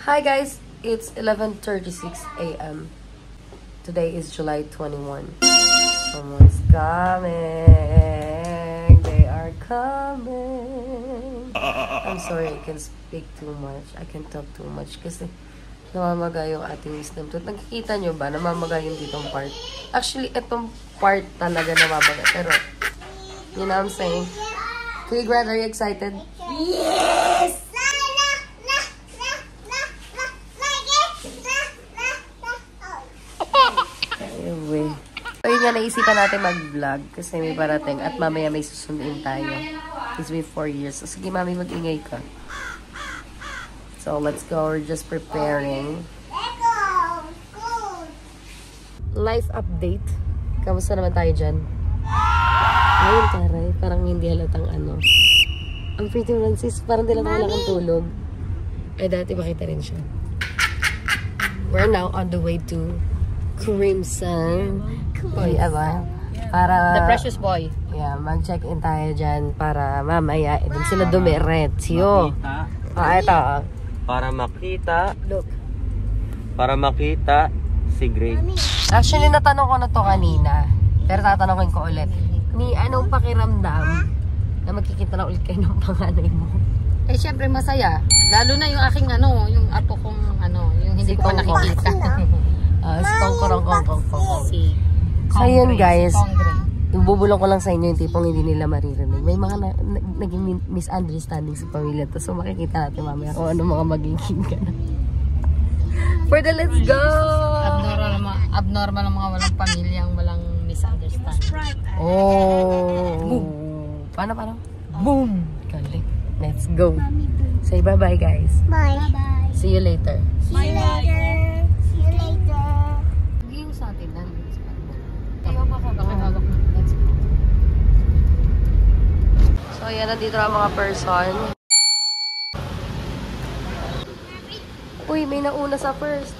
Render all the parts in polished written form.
Hi guys, it's 11:36 a.m. Today is July 21. Someone's coming. They are coming. I'm sorry, I can speak too much. I can talk too much kasi namamaga yung ating wisdom tooth. Nakikita nyo ba? Namamaga yung ditong part. Actually, itong part talaga namamaga. Pero, you know what I'm saying? Kuya Grant, are you excited? Yes! Anyway. So, yun nga, naisipan natin mag-vlog kasi may parating at mamaya may susundin tayo. It's been 4 years. So, sige, mami, mag-ingay ka. So, let's go. We're just preparing. Life update. Kamusta naman tayo dyan? Ngayon, taray. Parang hindi halatang ano. Ang pretty mo lang, sis. Parang di lang wala kang tulog. Ay, dati makita rin siya. We're now on the way to Crimson. Boy, aba. Para, The Precious Boy. yeah, mag-check-in tayo dyan para mamaya. Doon sila dumiretso. Ito. Para makita. Look. Para makita si Gray. Actually, natanong ko na to kanina. Pero tatanungin ko ulit. Ni anong pakiramdam na magkikita na ulit kayo ng panganay mo? Eh, syempre masaya. Lalo na yung aking yung apo kong yung hindi Si ko pa Kongkong. nakikita. Si Kongkong. Si So, yun guys. Kongre. Yung bubulong ko lang sa inyo yung tipong hindi nila maririnig. May mga naging misunderstanding sa pamilya to. So, makikita natin mamaya kung ano mga magiging ganun. For the let's go! Abnormal ang mga walang pamilyang walang misunderstanding. Oh! Paano? Boom! Galing. Let's go. Say bye-bye guys. Bye. Bye. See you later. See you later. See you later. Hindi yung sa atin lang. So, yan, nandito ang mga person. Uy, may nauna sa first.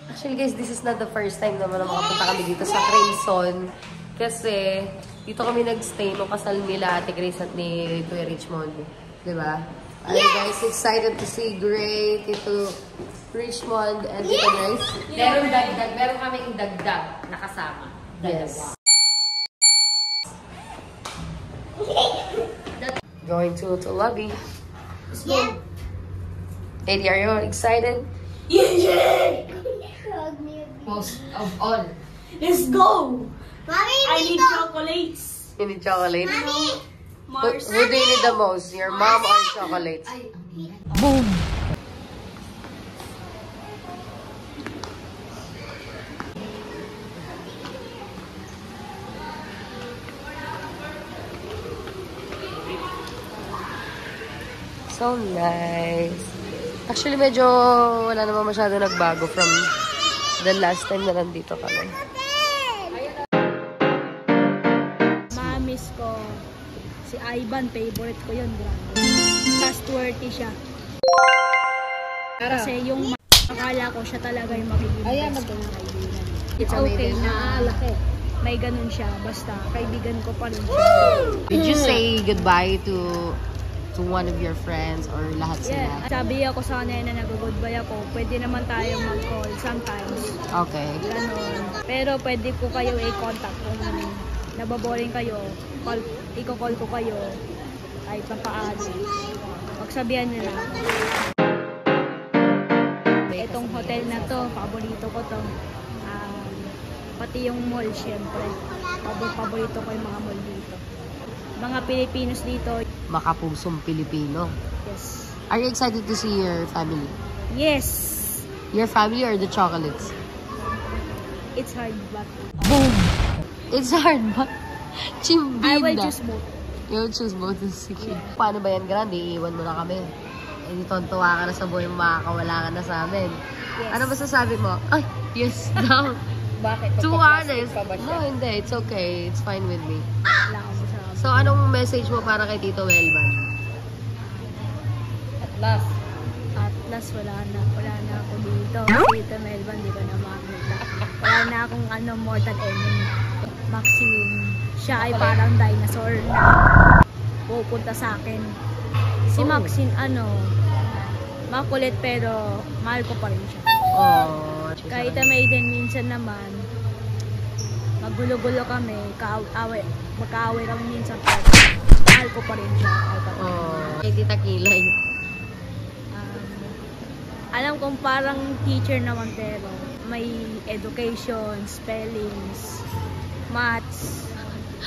Actually guys, this is not the first time naman na makapunta kami dito sa Crimson. Kasi, dito kami nagstay nung kasal nila Ate Grace at ni Kuya Richmond. Diba? Are you guys excited to see Gray, Tito Richmond, and Tito Grace? Meron kaming dagdag na kasama. Yes. Going to lobby. Yeah. Eddie, are you excited? Yeah. Most of all. Let's go! Mommy, I need dito. chocolates. You need chocolate? Mommy. Who do you need the most? Your mom or chocolate? Boom! So nice. Actually, medyo wala naman masyado nagbago from the last time na nandito kami. Mamis ko. Si Ivan, favorite ko yun. Trustworthy siya. Kasi yung akala ko siya talaga yung magiging best ko na kaibigan. It's okay na laki. May ganun siya. Basta, kaibigan ko pa rin siya. Did you say goodbye to one of your friends or lahat sila? Yeah. Sabi ako sa kanila na nag-goodbye ako. Pwede naman tayo mag-call sometimes. Okay. Ganon. Pero pwede ko kayo i-contact kung nababoring kayo. Iko-call ko kayo kahit na paano. Pagsabihan nila. Itong hotel na to, paborito ko to. Pati yung mall, syempre. Paborito ko yung mga mall dito. Mga Pilipinos dito. Makapusong Pilipino. Yes. Are you excited to see your family? Yes. Your family or the chocolates? It's hard, but Boom! It's hard, but chimbida. I will choose both. You will choose both. Sige. Paano ba yan, Grande? Iiwan mo na kami. Eh, di tontuwa ka na sa buhay mo, makakawala ka na sa amin. Yes. Ano ba sasabi mo? Ay, yes daw. Bakit? Too honest. Pa ba siya? No, hindi. It's okay. It's fine with me. Wala akong masabi. So, anong message mo para kay Tito Welban? At last. At last, wala na ako dito. Dito, Melban, di ko na makakita. Wala na akong mortal enemy. Maxine, siya ay parang dinosaur. na pupunta sa akin. Si Maxine, makulit pero mahal ko pa rin siya. Oh, Kahit na Maiden, minsan naman, magulo-gulo kami, magkaaway kami minsan pero mahal ko pa rin siya. Oh, hindi takilay. Alam kong parang teacher naman pero may education, spellings, maths,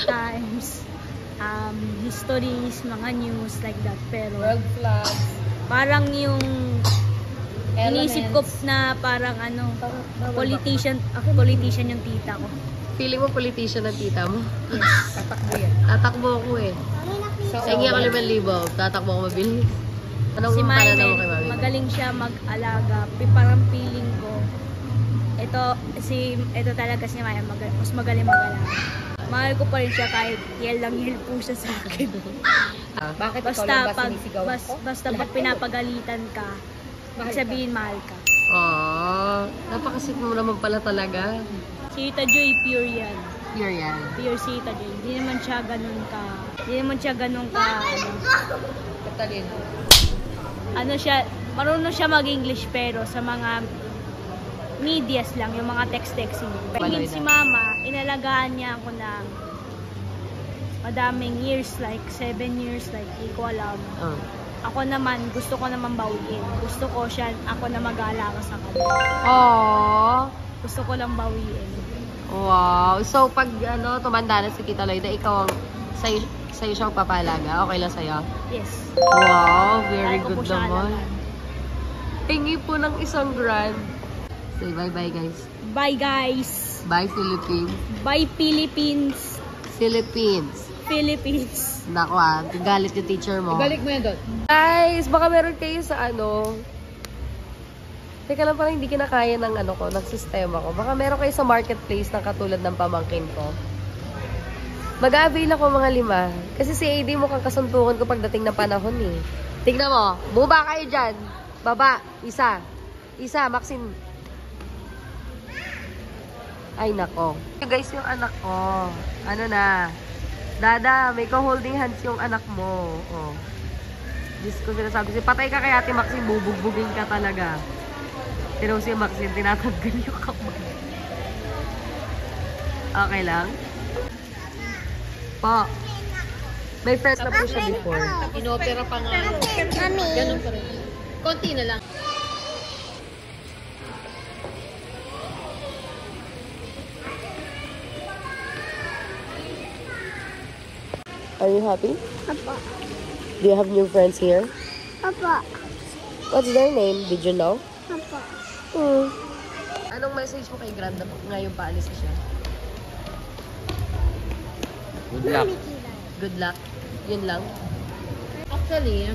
times, histories, mga news like that. Pero World flag. parang yung Elements. inisip ko na parang politician yung tita ko. Feeling mo politician ang tita mo? Yes. Tatakbo yan. Tatakbo ako eh. So, Sige ako 5,000. Tatakbo ako mabili. Anong Si palala mo Maiden, kay Mami? magaling siya mag-alaga. Parang feeling ko, ito talaga si Maya, mas magaling mag-alaga. Mahal ko pa rin siya kahit yel po siya sa akin. Bakit ikaw Basta lang ba pag, sinisigaw ako? basta pag pinapagalitan ka, sabihin mahal ka. Aww, napakasit mo naman pala talaga. Si Tita Joy, pure yan. Pure yan. Pure si Tita Joy. Hindi naman siya ganun ka, Katalino. marunong siya mag-English pero sa mga medias lang, yung mga text-texting. Paloy Si na. Mama, inalagaan niya ako ng madaming years, like 7 years, like hindi ko alam. Oh. Ako naman, gusto ko naman bawiin. Gusto ko siya, ako na mag-aalaga sa kanya. Aww. Gusto ko lang bawiin. Wow. So, pag tumanda na si Tita Loida, ikaw ang sa'yo siya papalaga. Okay lang sa'yo? Yes. Wow, very Kaya ko po good siya naman. alagaan. Hingi po ng isang grand. Say bye-bye, guys. Bye guys! Bye, Philippines. Bye Philippines! Philippines. Philippines! Naku galit yung teacher mo. Ibalik mo yan doon. Guys, baka meron kayo sa Teka lang, parang hindi kinakaya ng ng sistema ko. Baka meron kayo sa marketplace na katulad ng pamangkin ko. Mag-a-avail ako mga 5. Kasi si AD mukhang kasuntukan ko pagdating ng panahon eh. Tignan mo, buba kayo dyan. Baba, isa, Maxine. Ay, nako. Guys, yung anak ko. Dada, may ka-holding hands yung anak mo. Oh. Diyos ko sinasabi. Patay ka kay Ate Maxine, bubugbugin ka talaga. Pero si Maxine, tinatanggal yung kamay. Okay lang? Po. May friends na po siya before. Inopera pa nga. Mami. Ganun pa rin. Konti na lang. Are you happy? Papa. Do you have new friends here? Papa. What's their name? Did you know? Papa. Anong message mo kay Granda ngayon paalis na siya? Good luck. Good luck. Yun lang. Actually,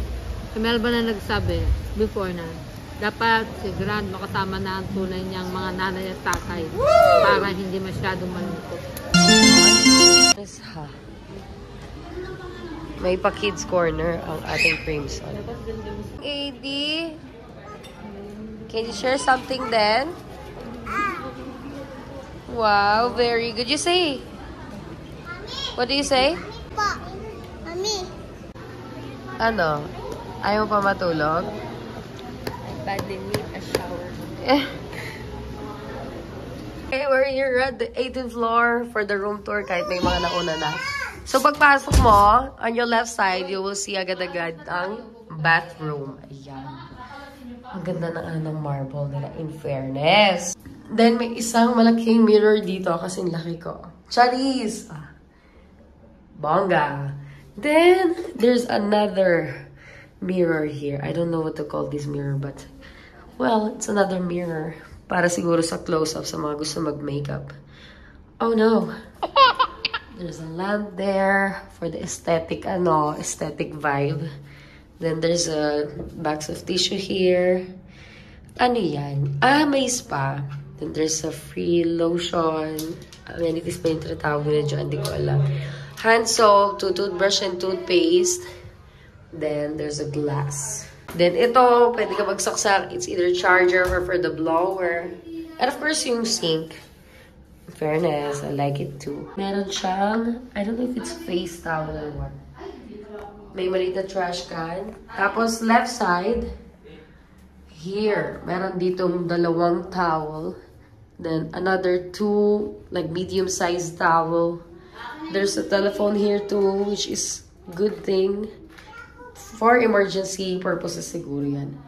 si Melba na nagsabi before na dapat si Grand makasama na ang tunay niyang mga nanay at tatay para hindi masyadong malungkot. Yes, ha. May pa-kids corner ang ating Crimson. AD, can you share something then? Wow, very good. You say? What do you say? Pa. Mami. Ano? Ayaw pa matulog? Badly need a shower. Okay, we're here at the 18th floor for the room tour kahit may mga nauna na. So, pagpasok mo, on your left side, you will see agad-agad ang bathroom. Ayan. Ang ganda ng marble nila, in fairness. Then, may isang malaking mirror dito kasi laki ko. Charis! Bongga! Then, there's another mirror here. I don't know what to call this mirror, but, well, it's another mirror. Para siguro sa close-up sa mga gusto mag-makeup. Oh, no! There's a lamp there for the aesthetic vibe. Then there's a box of tissue here. Ano yan? May spa. Then there's a free lotion. Amenities pa yung tinatawag nila dyan. Hindi ko alam. Hand soap, toothbrush and toothpaste. Then there's a glass. Then ito, pwede ka magsaksak. It's either charger or for the blower. And of course, yung sink. Fairness, I like it too. Meron siyang, I don't know if it's face towel or what. May maliit na trash can. Tapos left side, here, meron ditong dalawang towel. Then another 2 like medium-sized towel. There's a telephone here too, which is good thing. For emergency purposes siguro yan.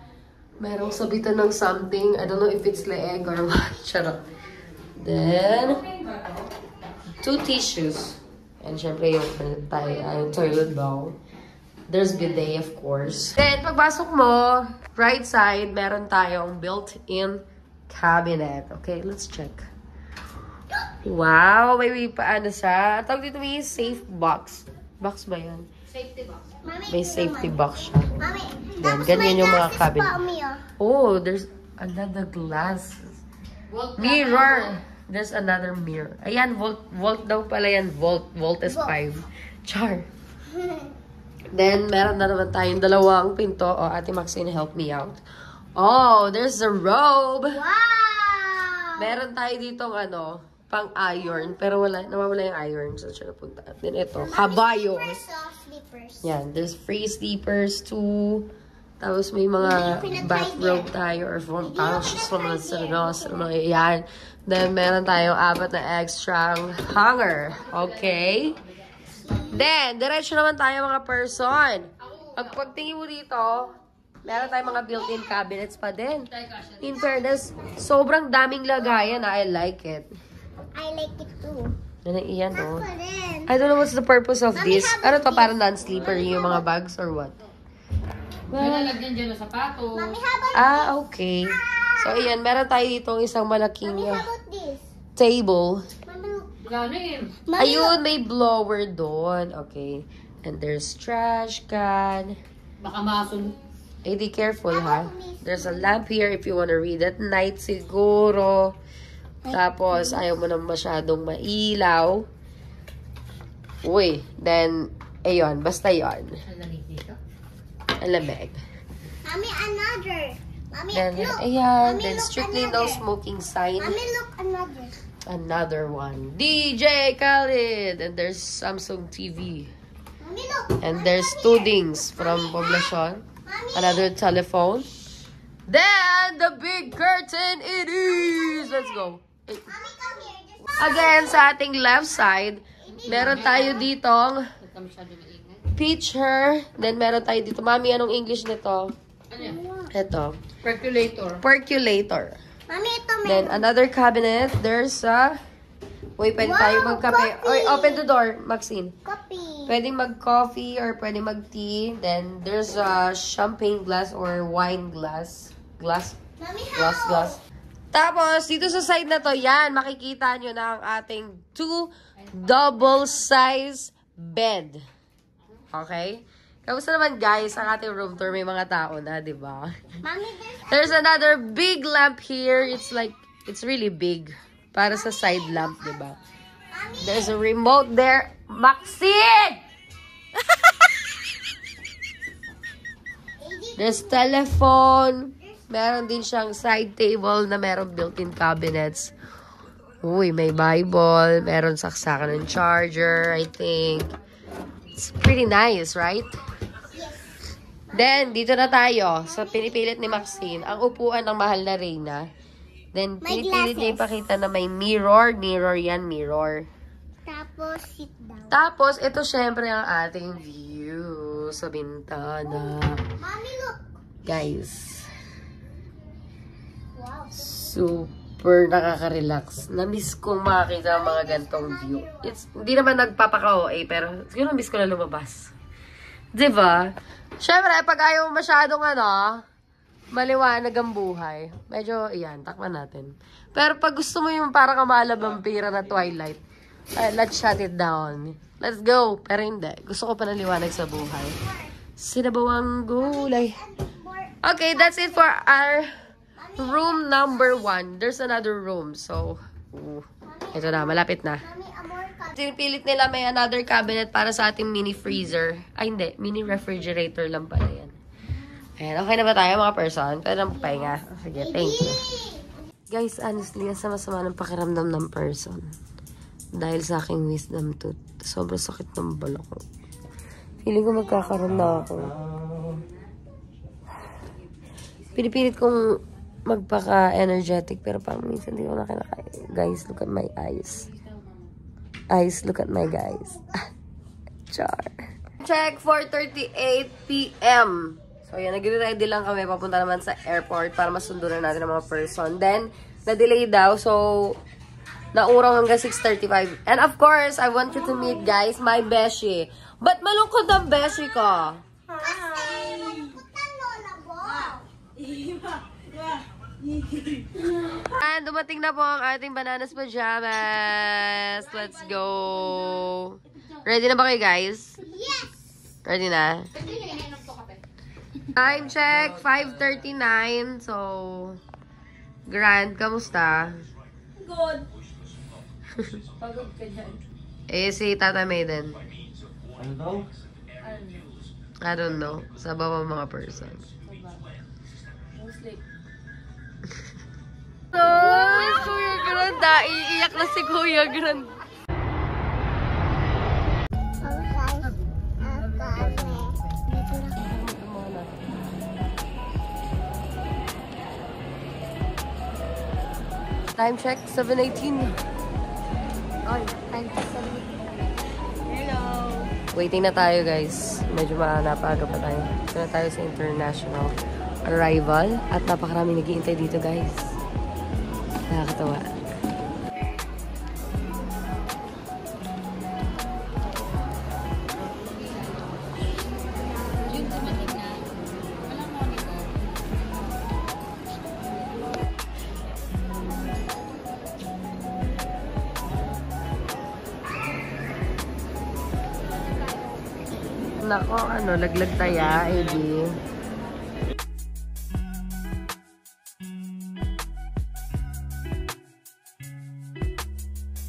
Merong sabitan ng something. I don't know if it's leeg or what. Charot. Then, 2 tissues. And syempre yung toilet bowl. There's bidet, of course. Then, pagpasok mo, right side, meron tayong built-in cabinet. Okay, let's check. Wow, may paano siya. Tawag dito may safe box. Box ba yan? Safety box. May safety box siya. Mami, Then, ganyan yung mga cabinet. Mami, Oh, there's another glass. Mirror. There's another mirror. Ayan, volt daw pala yan. Volt is 5. Char. Then, meron na naman tayong dalawang pinto. Oh, Ate Maxine, help me out. Oh, there's a robe. Wow! Meron tayo ditong pang-iron. Pero nawawala yung iron. So, siya napunta. Then, ito, kabayo. Slippers. Yan, there's free sleepers too. Tapos may mga bathrobe tayo or form pouches from mga yan. Then, meron tayong 4 na extra hanger. Okay? Then, diretso naman tayo mga person. Pagtingin mo dito, meron tayong mga built-in cabinets pa din. In fairness, sobrang daming lagayan. I like it. I like it too. Iyan, oh. Ako rin. I don't know what's the purpose of this. Ano to, parang non-sleeper yung mga bags or what? May lalagyan dyan ng sapato. Mami, how about Okay. So, ayan, meron tayo dito isang malaking Mami, how about this? table. Mami, look. Ganin. Ayun, may blower doon. Okay. And there's trash can. Baka masun. Be careful, ha? There's a lamp here if you wanna read at night siguro. Tapos, ayaw mo nang masyadong mailaw. Uy, then, ayun, basta yun. Ang lamig. Mami, another. Mami, Then, look. ayan, Mami, then look, strictly no another. smoking sign. Mami, look, another. Another one. DJ Khaled! And there's Samsung TV. Mami, look. And there's 2 dings from Poblacion. Mami, Another telephone. Then, the big curtain it is! Let's go. Mami, come here. Just Again, sa ating left side, meron tayo ditong Huwag ka masyado maingay. picture. Then, meron tayo dito. Mami, anong English nito? Ano yan? Ito. Percolator. Percolator. Mami, ito may Then, another cabinet. There's a... Uy, pwede tayo Wow, magkape. coffee! Uy, open the door, Maxine. copy. Pwede mag-coffee or pwede mag-tea. Then, there's a champagne glass or wine glass. Glass. Mami, how? Glass. Tapos, dito sa side na to, yan, makikita nyo na ang ating 2 double-size bed. Okay? Kamusta naman, guys, ang ating room tour? May mga tao na, di ba? Mami, There's another big lamp here. It's like, it's really big. Para sa side lamp, di ba? There's a remote there. Maxine! There's telephone. Meron din siyang side table na meron built-in cabinets. Uy, may Bible. Meron saksakan ng charger, I think. It's pretty nice, right? Then, dito na tayo. So, pinipilit ni Maxine ang upuan ng mahal na Reyna. Then, May pinipilit niya glasses. ipakita na may mirror. Mirror yan, mirror. Tapos, sit down. Tapos, ito syempre ang ating view sa bintana. Mami, look. Guys, Wow. super nakaka-relax. Na-miss kong makakita ang mga gantong view. Hindi naman nagpapaka-OA, pero siguro na-miss ko na lumabas. Diba? Syempre, pag ayaw masyadong maliwanag ang buhay, medyo, iyan, takman natin. Pero pag gusto mo yung parang kamalab vampira na Twilight, let's shut it down. Let's go. Pero hindi. Gusto ko pa naliwanag sa buhay. Sinabawang gulay. Okay, that's it for our room number 1. There's another room. So, ito na. Malapit na. Mami, amor ka. Pinipilit nila may another cabinet para sa ating mini freezer. Ay, hindi. Mini refrigerator lang pala yan. Ayan, okay na ba tayo mga person? Pwede na pahinga. Sige, thank you. Guys, honestly, ang sama-sama ng pakiramdam ng person. Dahil sa aking wisdom tooth. Sobrang sakit ng balak ko. Feeling ko magkakaroon na ako. Pinipilit kong magpaka-energetic pero parang minsan hindi ko na kinakaya. Guys, look at my eyes. Eyes, look at my guys. Char. Check, 4:38 p.m. So, yan. Nag-ready lang kami. Papunta naman sa airport para masundo na natin ang mga person. Then, na-delay daw. So, naurang hanggang 6:35. And of course, I want you to meet, guys, my beshi. Ba't malungkot ang beshi ko? And dumating na po ang ating bananas pajamas. Let's go. Ready na ba kayo, guys? Yes! Ready na? Time check, 5:39. So, Grand, kamusta? Good. Pagod ka dyan. Si Tata Maiden. Ano daw? I don't know. Sa bawang mga person. No sleep. So, Kuya Grand, iiyak na si Kuya Grand. Time check, 7:18. Oy, time to sabi. Hello. Waiting na tayo, guys. Medyo napaga pa tayo. Ito na tayo sa international arrival. At napakaraming nag-iintay dito, guys. Nakakatawa. Nako, laglag taya, Eddie.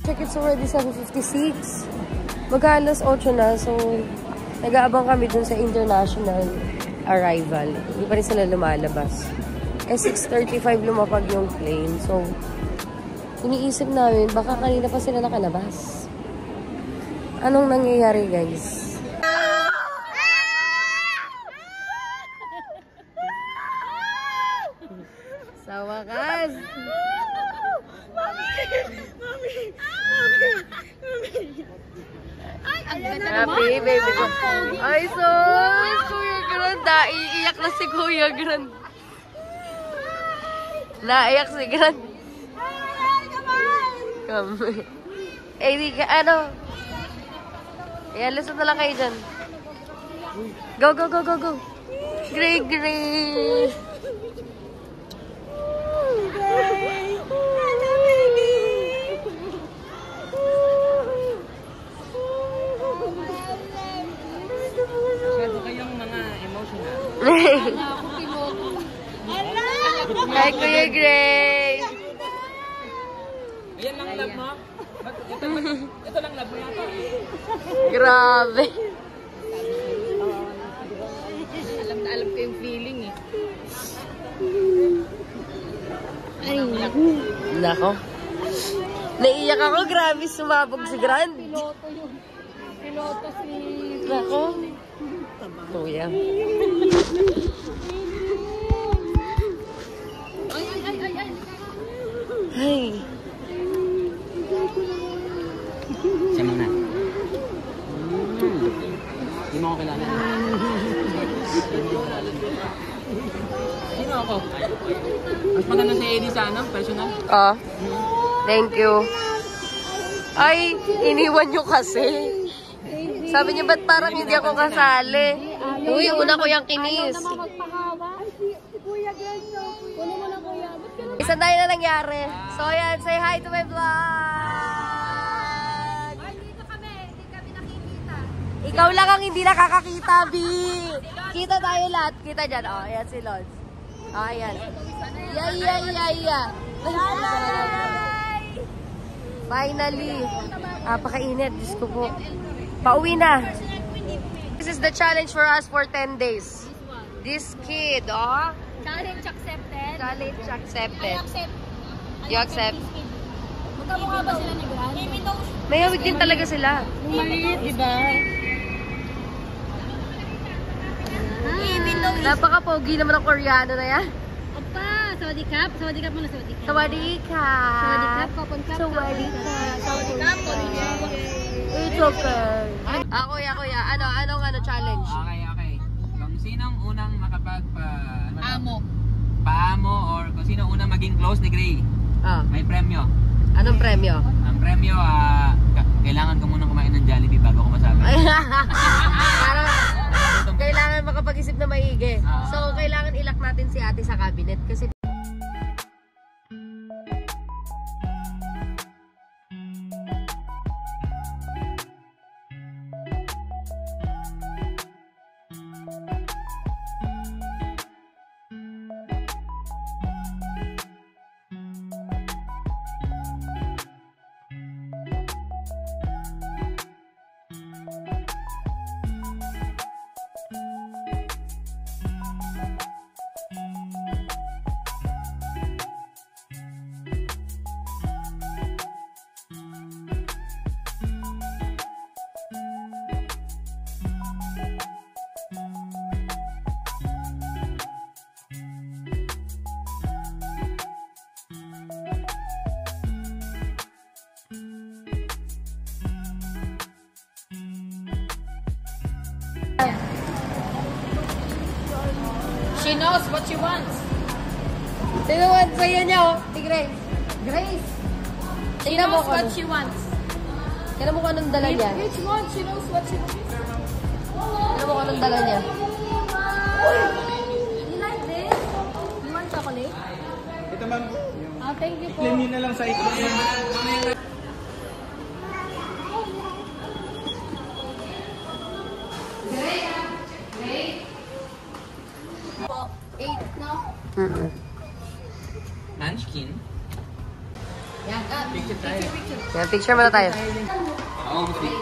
Check, it's already 7:56. Mag-alas 8 na, so nag-aabang kami dun sa international arrival. Hindi pa rin sila lumalabas. 6:35 lumapag yung plane, so iniisip namin, baka kanina pa sila nakalabas. Anong nangyayari, guys? Sa wakas! Happy, baby ko. Ay, sus! Kuya Grand, iiyak na si Kuya Grand. Naiyak si Grand. Come. Di ka, Ayan, lusot na lang kayo dyan. Go, go, go, go, go. Gray, gray. Masyado kayong mga emotional. Hi, Kuya Grace! Ayan lang love mo? Ito lang love mo yata. Grabe! Alam na alam ko yung feeling eh. Ay, nako. Naiiyak ako, grabe, sumabog si Grand. Piloto yun. Piloto si... Nako. Kuya. Ay. Siya muna. Hindi mo ako kilala. Sino ako? Mas maganda si Eddie sa personal? Thank you. Ay, iniwan nyo kasi. Sabi niya, ba't parang hindi ako kasali? Uy, una ko yung kinis. Magpahawa. Ay, si Kuya Gano. Kunin mo na, Kuya. Ba't ka na? Isa tayo na nangyari. So, yan. Say hi to my vlog. Ay, dito kami. Hindi kami nakikita. Ikaw lang ang hindi nakakakita, B. Kita tayo lahat. Kita dyan. Oh, ayan si Lods. Oh, ayan. Yeah. Finally. Pakainit. Diyos ko po. Pauwi na. This is the challenge for us for 10 days. This kid, oh. Challenge accepted. Challenge accepted. I accept. You accept? Magkamukha ba sila ni Gran? May hawig din talaga sila. Maliit, di ba? Napaka-pogi naman ang Koreano na yan. Opa, sawadee kap. Sawadee kap muna, sawadee kap. Sawadee ka. Sawadee kap, kapon kap. Sawadee ka. Sawadee kap, It's okay. Kuya. Anong challenge? Okay. Kung sinong unang paamo or kung sino unang maging close ni Gray, Ah, may premyo. anong premyo? Ang premyo, kailangan ko munang kumain ng Jollibee bago ko masabi. Para kailangan makapag-isip na maigi. So, kailangan ilak natin si ate sa cabinet kasi She knows what she wants. sino man sa'yo niya, oh? Si Grace. Grace! She Tingnan mo knows kung what ano. she wants. Tingnan mo kung anong dala niya. Which one? She knows what she wants. Tingnan mo kung anong dala niya. You like this? You want chocolate? Ito ma'am. Ah, thank you po. I-claim nyo na lang sa ikot yun. Munchkin. Yan, picture muna tayo. Oh, sweet.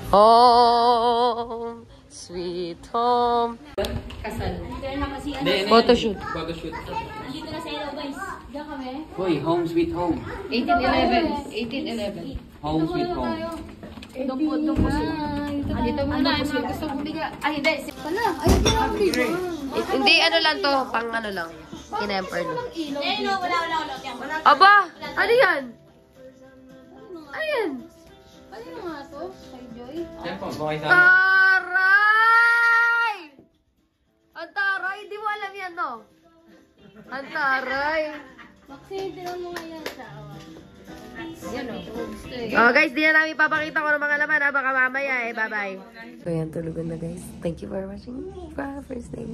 Home, sweet home. Photoshoot. Photoshoot. Nandito na sa hello guys. Diyan kami. Hoy, home sweet home. 1811. Home sweet home. Doon po sila. Dito muna, yung mga gusto kong bigla. Ay, hindi. Hindi, ano lang to, pang ano lang. Kinemper lang. Eh, no, wala. Aba! Ano yan? Ano yan? Ano nga to? Kay Joy? Siyempre, bukay sa Taray! Ang taray! Di mo alam yan, no? Ang taray! Maxine, tinan mo nga yan sa Oh guys, di na namin papakita ko ng mga laman ha. Baka mamaya eh. Bye-bye. So yan, tulugan na guys. Thank you for watching for our first day.